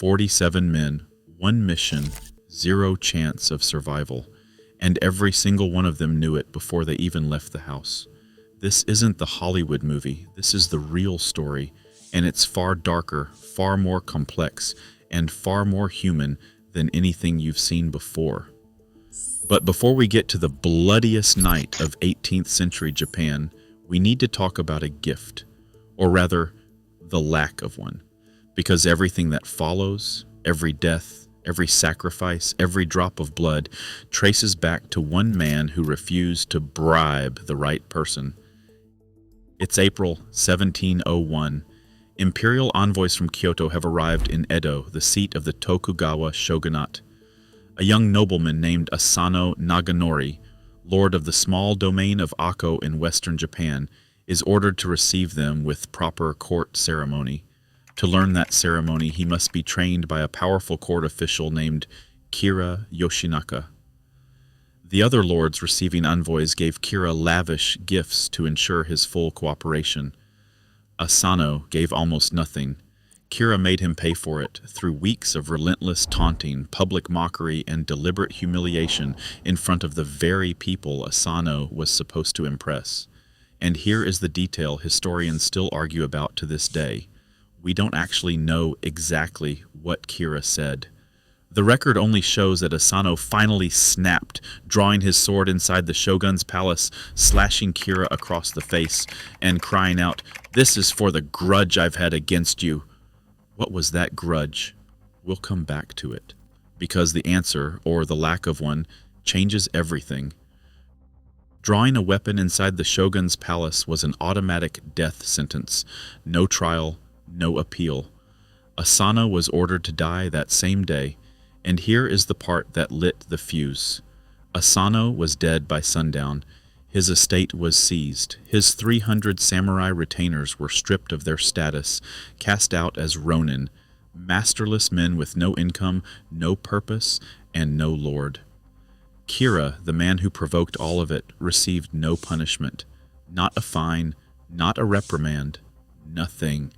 47 men, one mission, zero chance of survival, and every single one of them knew it before they even left the house. This isn't the Hollywood movie, this is the real story, and it's far darker, far more complex, and far more human than anything you've seen before. But before we get to the bloodiest night of 18th century Japan, we need to talk about a gift, or rather, the lack of one. Because everything that follows, every death, every sacrifice, every drop of blood, traces back to one man who refused to bribe the right person. It's April 1701. Imperial envoys from Kyoto have arrived in Edo, the seat of the Tokugawa shogunate. A young nobleman named Asano Naganori, lord of the small domain of Akko in western Japan, is ordered to receive them with proper court ceremony. To learn that ceremony, he must be trained by a powerful court official named Kira Yoshinaka. The other lords receiving envoys gave Kira lavish gifts to ensure his full cooperation. Asano gave almost nothing. Kira made him pay for it through weeks of relentless taunting, public mockery, and deliberate humiliation in front of the very people Asano was supposed to impress. And here is the detail historians still argue about to this day. We don't actually know exactly what Kira said. The record only shows that Asano finally snapped, drawing his sword inside the shogun's palace, slashing Kira across the face, and crying out, "This is for the grudge I've had against you." What was that grudge? We'll come back to it, because the answer, or the lack of one, changes everything. Drawing a weapon inside the shogun's palace was an automatic death sentence. No trial, no appeal. Asano was ordered to die that same day, and here is the part that lit the fuse. Asano was dead by sundown. His estate was seized. His 300 samurai retainers were stripped of their status, cast out as Ronin, masterless men with no income, no purpose, and no lord. Kira, the man who provoked all of it, received no punishment. Not a fine, not a reprimand, nothing.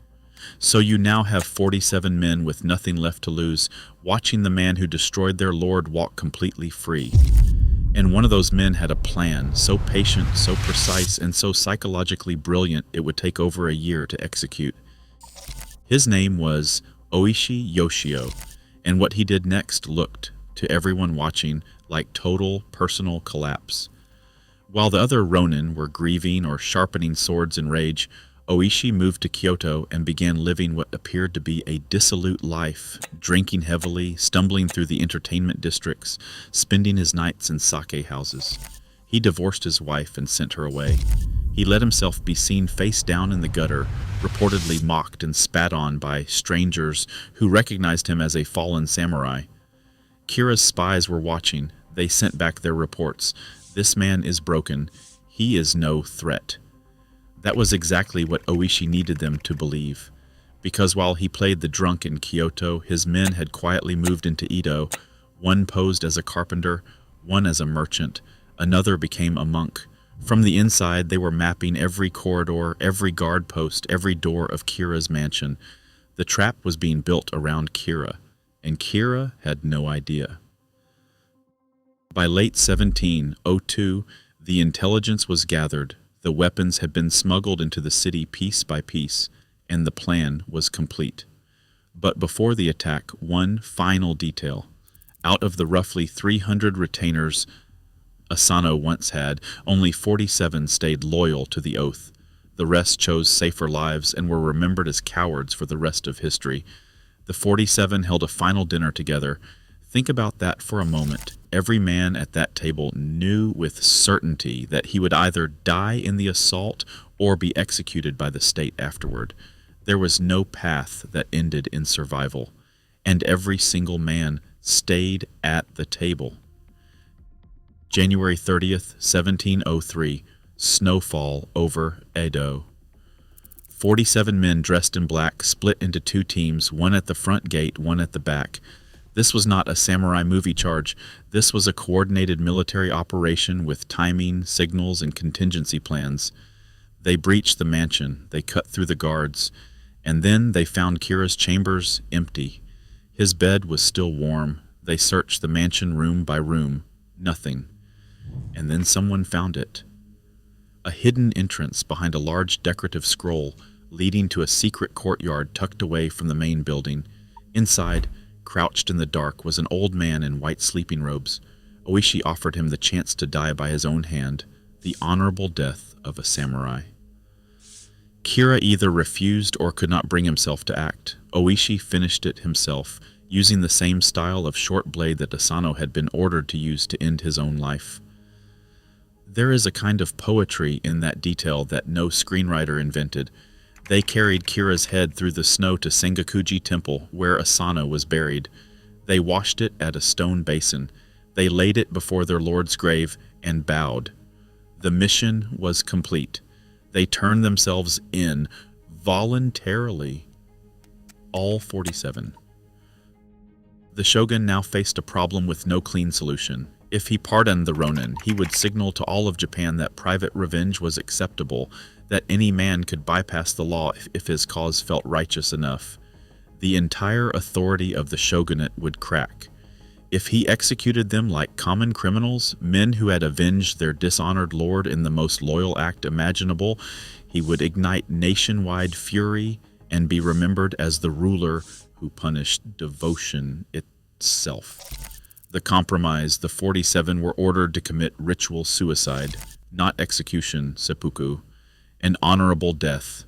So you now have 47 men with nothing left to lose, watching the man who destroyed their lord walk completely free. And one of those men had a plan, so patient, so precise, and so psychologically brilliant it would take over a year to execute. His name was Oishi Yoshio, and what he did next looked, to everyone watching, like total personal collapse. While the other Ronin were grieving or sharpening swords in rage, Oishi moved to Kyoto and began living what appeared to be a dissolute life, drinking heavily, stumbling through the entertainment districts, spending his nights in sake houses. He divorced his wife and sent her away. He let himself be seen face down in the gutter, reportedly mocked and spat on by strangers who recognized him as a fallen samurai. Kira's spies were watching. They sent back their reports. This man is broken. He is no threat. That was exactly what Oishi needed them to believe, because while he played the drunk in Kyoto, his men had quietly moved into Edo. One posed as a carpenter, one as a merchant, another became a monk. From the inside, they were mapping every corridor, every guard post, every door of Kira's mansion. The trap was being built around Kira, and Kira had no idea. By late 1702, the intelligence was gathered. The weapons had been smuggled into the city piece by piece, and the plan was complete. But before the attack, one final detail. Out of the roughly 300 retainers Asano once had, only 47 stayed loyal to the oath. The rest chose safer lives and were remembered as cowards for the rest of history. The 47 held a final dinner together. Think about that for a moment. Every man at that table knew with certainty that he would either die in the assault or be executed by the state afterward. There was no path that ended in survival, and every single man stayed at the table. January 30th, 1703, snowfall over Edo. 47 men dressed in black split into two teams, one at the front gate, one at the back. This was not a samurai movie charge. This was a coordinated military operation with timing, signals, and contingency plans. They breached the mansion. They cut through the guards. And then they found Kira's chambers empty. His bed was still warm. They searched the mansion room by room. Nothing. And then someone found it. A hidden entrance behind a large decorative scroll leading to a secret courtyard tucked away from the main building. Inside, crouched in the dark, was an old man in white sleeping robes. Oishi offered him the chance to die by his own hand, the honorable death of a samurai. Kira either refused or could not bring himself to act. Oishi finished it himself, using the same style of short blade that Asano had been ordered to use to end his own life. There is a kind of poetry in that detail that no screenwriter invented. They carried Kira's head through the snow to Sengakuji Temple, where Asano was buried. They washed it at a stone basin. They laid it before their lord's grave and bowed. The mission was complete. They turned themselves in voluntarily. All 47. The shogun now faced a problem with no clean solution. If he pardoned the Ronin, he would signal to all of Japan that private revenge was acceptable, that any man could bypass the law if his cause felt righteous enough. The entire authority of the shogunate would crack. If he executed them like common criminals, men who had avenged their dishonored lord in the most loyal act imaginable, he would ignite nationwide fury and be remembered as the ruler who punished devotion itself. The compromise, the 47 were ordered to commit ritual suicide, not execution, seppuku, an honorable death,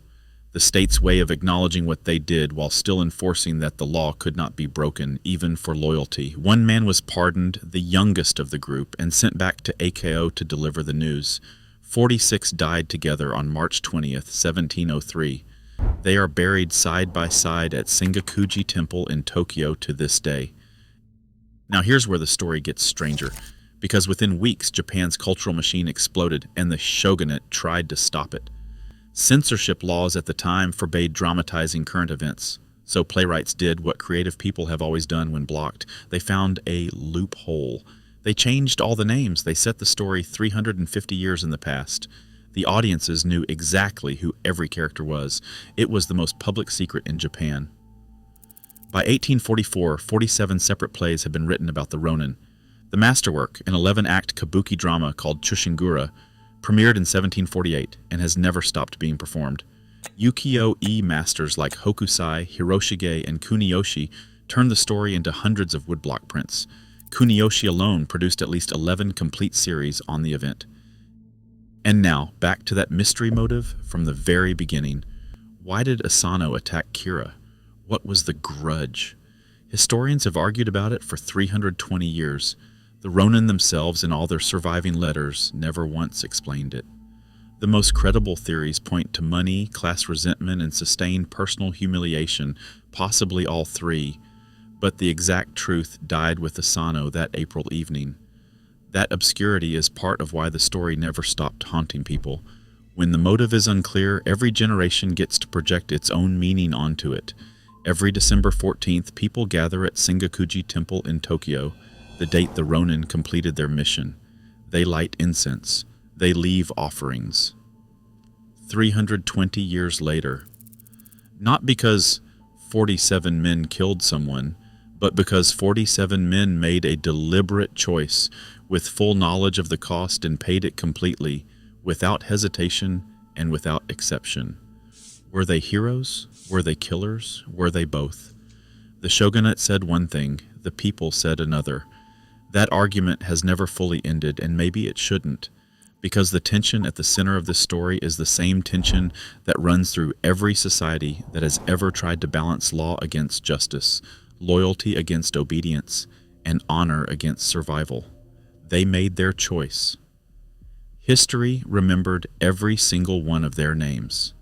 the state's way of acknowledging what they did while still enforcing that the law could not be broken, even for loyalty. One man was pardoned, the youngest of the group, and sent back to AKO to deliver the news. 46 died together on March 20th, 1703. They are buried side by side at Sengakuji Temple in Tokyo to this day. Now here's where the story gets stranger, because within weeks Japan's cultural machine exploded and the shogunate tried to stop it. Censorship laws at the time forbade dramatizing current events, so playwrights did what creative people have always done when blocked. They found a loophole. They changed all the names. They set the story 350 years in the past. The audiences knew exactly who every character was. It was the most public secret in Japan. By 1844, 47 separate plays had been written about the Ronin. The masterwork, an 11-act kabuki drama called Chushingura, premiered in 1748 and has never stopped being performed. Ukiyo-e masters like Hokusai, Hiroshige, and Kuniyoshi turned the story into hundreds of woodblock prints. Kuniyoshi alone produced at least 11 complete series on the event. And now, back to that mystery motive from the very beginning. Why did Asano attack Kira? What was the grudge? Historians have argued about it for 320 years. The Ronin themselves, in all their surviving letters, never once explained it. The most credible theories point to money, class resentment, and sustained personal humiliation, possibly all three, but the exact truth died with Asano that April evening. That obscurity is part of why the story never stopped haunting people. When the motive is unclear, every generation gets to project its own meaning onto it. Every December 14th, people gather at Sengakuji Temple in Tokyo, the date the Ronin completed their mission. They light incense. They leave offerings. 320 years later. Not because 47 men killed someone, but because 47 men made a deliberate choice with full knowledge of the cost and paid it completely, without hesitation and without exception. Were they heroes? Were they killers? Were they both? The shogunate said one thing, the people said another. That argument has never fully ended, and maybe it shouldn't, because the tension at the center of this story is the same tension that runs through every society that has ever tried to balance law against justice, loyalty against obedience, and honor against survival. They made their choice. History remembered every single one of their names.